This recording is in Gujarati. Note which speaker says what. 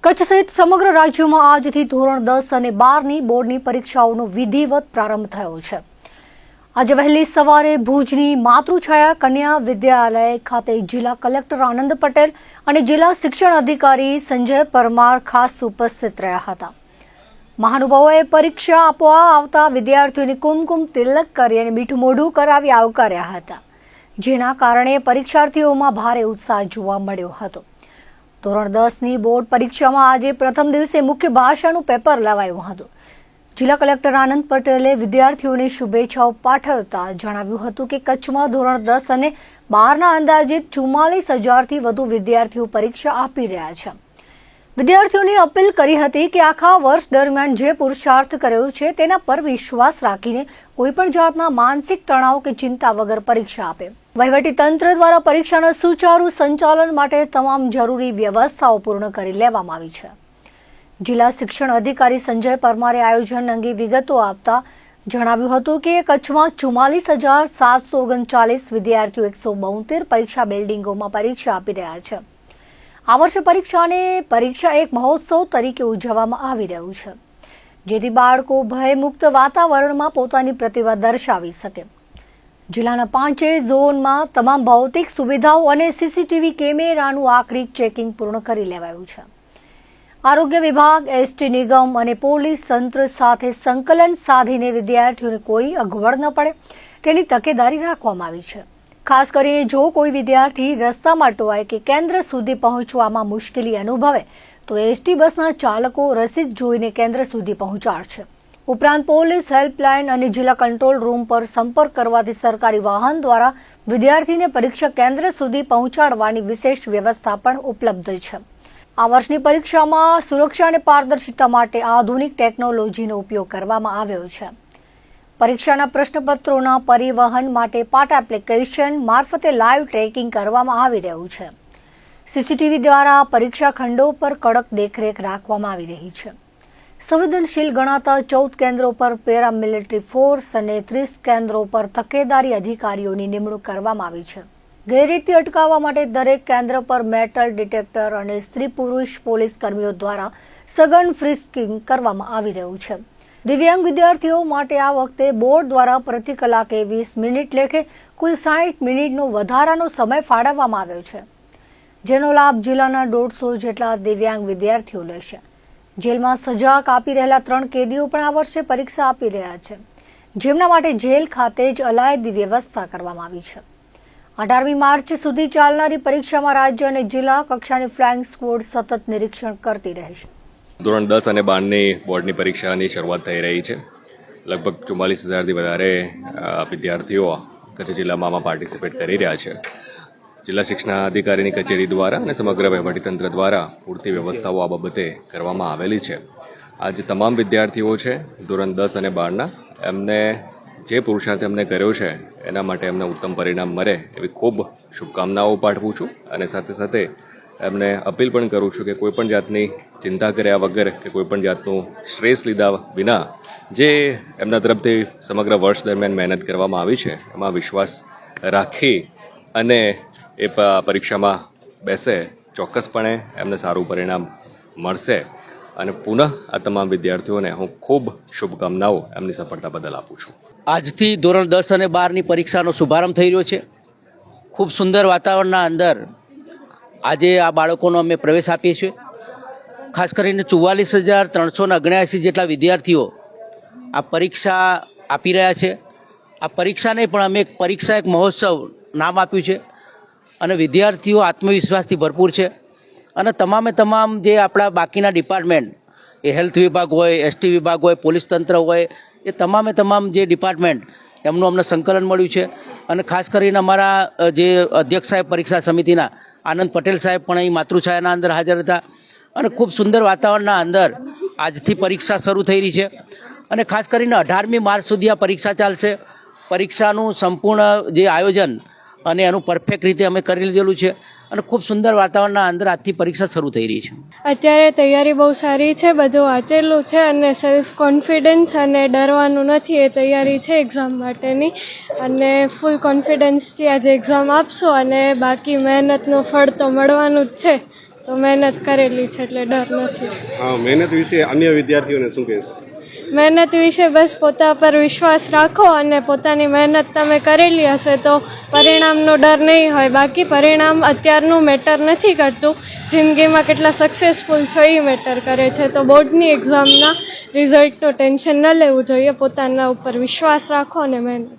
Speaker 1: કચ્છ સહિત સમગ્ર રાજ્યમાં આજથી ધોરણ 10 અને 12ની બોર્ડની પરીક્ષાઓનો વિધિવત પ્રારંભ થયો છે। આજે વહેલી સવારે ભુજની માતૃછાયા કન્યા વિદ્યાલય ખાતે જિલ્લા કલેક્ટર આનંદ પટેલ અને જિલ્લા શિક્ષણ અધિકારી સંજય પરમાર ખાસ ઉપસ્થિત રહ્યા હતા। મહાનુભાવોએ પરીક્ષા આપવા આવતા વિદ્યાર્થીઓને કુમકુમ તિલક કરી અને મીઠું મોઢું કરાવી આવકાર્યા હતા, જેના કારણે પરીક્ષાર્થીઓમાં ભારે ઉત્સાહ જોવા મળ્યો હતો। ધોરણ 10ની બોર્ડ પરીક્ષામાં આજે પ્રથમ દિવસે મુખ્ય ભાષાનું પેપર લેવાયું હતું। જિલ્લા કલેક્ટર આનંદ પટેલે વિદ્યાર્થીઓને શુભેચ્છાઓ પાઠવતા જણાવ્યું હતું કે કચ્છમાં ધોરણ 10 અને 12ના અંદાજિત 44,000થી વધુ વિદ્યાર્થીઓ પરીક્ષા આપી રહ્યા છે। વિદ્યાર્થીઓને અપીલ કરી હતી કે આખા વર્ષ દરમિયાન જે પુરુષાર્થ કર્યો છે તેના પર વિશ્વાસ રાખીને કોઈપણ જાતના માનસિક તણાવ કે ચિંતા વગર પરીક્ષા આપે। વહીવટી તંત્ર દ્વારા પરીક્ષાના સુચારુ સંચાલન માટે તમામ જરૂરી વ્યવસ્થાઓ પૂર્ણ કરી લેવામાં આવી છે। જિલ્લા શિક્ષણ અધિકારી સંજય પરમારે આયોજન અંગે વિગતો આપતા જણાવ્યું હતું કે કચ્છમાં 44,739 વિદ્યાર્થીઓ 172 પરીક્ષા બિલ્ડિંગોમાં પરીક્ષા આપી રહ્યા છે। આ વર્ષે પરીક્ષા એક મહોત્સવ તરીકે ઉજવવામાં આવી રહ્યું છે, જેથી બાળકો ભયમુક્ત વાતાવરણમાં પોતાની પ્રતિભા દર્શાવી શકે। જિલ્લાના 5 ઝોનમાં તમામ ભૌતિક સુવિધાઓ અને સીસીટીવી કેમેરાનું આખરી ચેકિંગ પૂર્ણ કરી લેવાયું છે। આરોગ્ય વિભાગ, એસટી નિગમ અને પોલીસ તંત્ર સાથે સંકલન સાધીને વિદ્યાર્થીઓને કોઈ અગવડ ન પડે તેની તકેદારી રાખવામાં આવી છે। ખાસ કરીને જો કોઈ વિદ્યાર્થી રસ્તામાં ટોવાય કે કેન્દ્ર સુધી પહોંચવામાં મુશ્કેલી અનુભવે તો એસટી બસના ચાલકો રસીદ જોઈને કેન્દ્ર સુધી પહોંચાડશે। ઉપરાંત પોલીસ હેલ્પલાઇન અને જિલ્લા કંટ્રોલ રૂમ પર સંપર્ક કરવાથી સરકારી વાહન દ્વારા વિદ્યાર્થીને પરીક્ષા કેન્દ્ર સુધી પહોંચાડવાની વિશેષ વ્યવસ્થા પણ ઉપલબ્ધ છે। આ વર્ષની પરીક્ષામાં સુરક્ષા અને પારદર્શિતા માટે આધુનિક ટેકનોલોજીનો ઉપયોગ કરવામાં આવ્યો છે। પરીક્ષાના પ્રશ્નપત્રોના પરિવહન માટે પાટા એપ્લિકેશન મારફતે લાઈવ ટ્રેકિંગ કરવામાં આવી રહ્યું છે। સીસીટીવી દ્વારા પરીક્ષા ખંડો પર કડક દેખરેખ રાખવામાં આવી રહી છે। સંવેદનશીલ ગણાતા 14 કેન્દ્રો પર પેરામિલિટરી ફોર્સ અને 30 કેન્દ્રો પર તકેદારી અધિકારીઓની નિમણૂક કરવામાં આવી છે। ગેરરીતિ અટકાવવા માટે દરેક કેન્દ્ર પર મેટલ ડિટેક્ટર અને સ્ત્રી પુરુષ પોલીસ કર્મીઓ દ્વારા સઘન ફ્રિસ્કિંગ કરવામાં આવી રહ્યું છે। દિવ્યાંગ વિદ્યાર્થીઓ માટે આ વખતે બોર્ડ દ્વારા પ્રતિ કલાકે 20 મિનિટ લેખે કુલ 60 મિનિટનો વધારાનો સમય ફાળવવામાં આવ્યો છે, જેનો લાભ જિલ્લાના 150 જેટલા દિવ્યાંગ વિદ્યાર્થીઓ લેશે। જેલમાં સજા કાપી રહેલા 3 કેદીઓ પણ આ વર્ષે પરીક્ષા આપી રહ્યા છે, જેમના માટે જેલ ખાતે જ અલાયદી વ્યવસ્થા કરવામાં આવી છે। 18મી માર્ચ સુધી ચાલનારી પરીક્ષામાં રાજ્ય અને જિલ્લા કક્ષાની ફ્લાઇંગ સ્ક્વોડ સતત નિરીક્ષણ કરતી રહેશે।
Speaker 2: ધોરણ 10 અને 12ની બોર્ડની પરીક્ષાની શરૂઆત થઈ રહી છે। લગભગ 44,000થી વધારે વિદ્યાર્થીઓ કચ્છ જિલ્લામાં પાર્ટિસિપેટ કરી રહ્યા છે। જિલ્લા શિક્ષણ અધિકારીની કચેરી દ્વારા અને સમગ્ર વહીવટીતંત્ર દ્વારા પૂરતી વ્યવસ્થાઓ આ બાબતે કરવામાં આવેલી છે। આજે તમામ વિદ્યાર્થીઓ છે ધોરણ 10 અને 12ના એમને જે પુરુષાર્થ એમને કર્યો છે એના માટે એમને ઉત્તમ પરિણામ મળે એવી ખૂબ શુભકામનાઓ પાઠવું છું અને સાથે સાથે એમને અપીલ પણ કરું છું કે કોઈપણ જાતની ચિંતા કર્યા વગર કે કોઈપણ જાતનું સ્ટ્રેસ લીધા વિના જે એમના તરફથી સમગ્ર વર્ષ દરમિયાન મહેનત કરવામાં આવી છે એમાં વિશ્વાસ રાખી અને એ પરીક્ષામાં બેસે, ચોક્કસપણે એમને સારું પરિણામ મળશે અને પુનઃ આ તમામ વિદ્યાર્થીઓને હું ખૂબ શુભકામનાઓ એમની સફળતા બદલ આપું છું।
Speaker 3: આજથી ધોરણ 10 અને 12ની પરીક્ષાનો શુભારંભ થઈ રહ્યો છે। ખૂબ સુંદર વાતાવરણના અંદર આજે આ બાળકોનો અમે પ્રવેશ આપીએ છીએ। ખાસ કરીને 44,379 જેટલા વિદ્યાર્થીઓ આ પરીક્ષા આપી રહ્યા છે। આ પરીક્ષાને પણ અમે પરીક્ષા એક મહોત્સવ નામ આપ્યું છે અને વિદ્યાર્થીઓ આત્મવિશ્વાસથી ભરપૂર છે અને તમામ જે આપણા બાકીના ડિપાર્ટમેન્ટ એ હેલ્થ વિભાગ હોય, એસટી વિભાગ હોય, પોલીસ તંત્ર હોય, એ તમામ જે ડિપાર્ટમેન્ટ એમનું અમને સંકલન મળ્યું છે અને ખાસ કરીને અમારા જે અધ્યક્ષ સાહેબ પરીક્ષા સમિતિના આનંદ પટેલ સાહેબ પણ અહીં માતૃછાયાના અંદર હાજર હતા અને ખૂબ સુંદર વાતાવરણના અંદર આજથી પરીક્ષા શરૂ થઈ રહી છે અને ખાસ કરીને 18મી માર્ચ સુધી આ પરીક્ષા ચાલશે। પરીક્ષાનું સંપૂર્ણ જે આયોજન અને એનું પરફેક્ટ રીતે અમે કરી લીધેલું છે અને ખૂબ સુંદર વાતાવરણના અંદર આજથી પરીક્ષા શરૂ થઈ રહી છે।
Speaker 4: અત્યારે તૈયારી બહુ સારી છે, બધું વાંચેલું છે અને સેલ્ફ કોન્ફિડન્સ અને ડરવાનું નથી એ તૈયારી છે એક્ઝામ માટેની અને ફૂલ કોન્ફિડન્સથી આજે એક્ઝામ આપશું અને બાકી મહેનતનું ફળ તો મળવાનું જ છે। તો મહેનત કરેલી છે એટલે ડર નથી.
Speaker 5: હા, મહેનત વિશે અન્ય વિદ્યાર્થીઓને શું કહેશો?
Speaker 4: મહેનત વિશે બસ પોતા પર વિશ્વાસ રાખો અને પોતાની મહેનત તમે કરેલી હશે તો પરિણામનો ડર નહીં હોય. બાકી પરિણામ અત્યારનું મેટર નથી કરતું, જિંદગીમાં કેટલા સક્સેસફુલ છો એ મેટર કરે છે. તો બોર્ડની એક્ઝામના રિઝલ્ટનું ટેન્શન ન લેવું જોઈએ, પોતાના ઉપર વિશ્વાસ રાખો અને મહેનત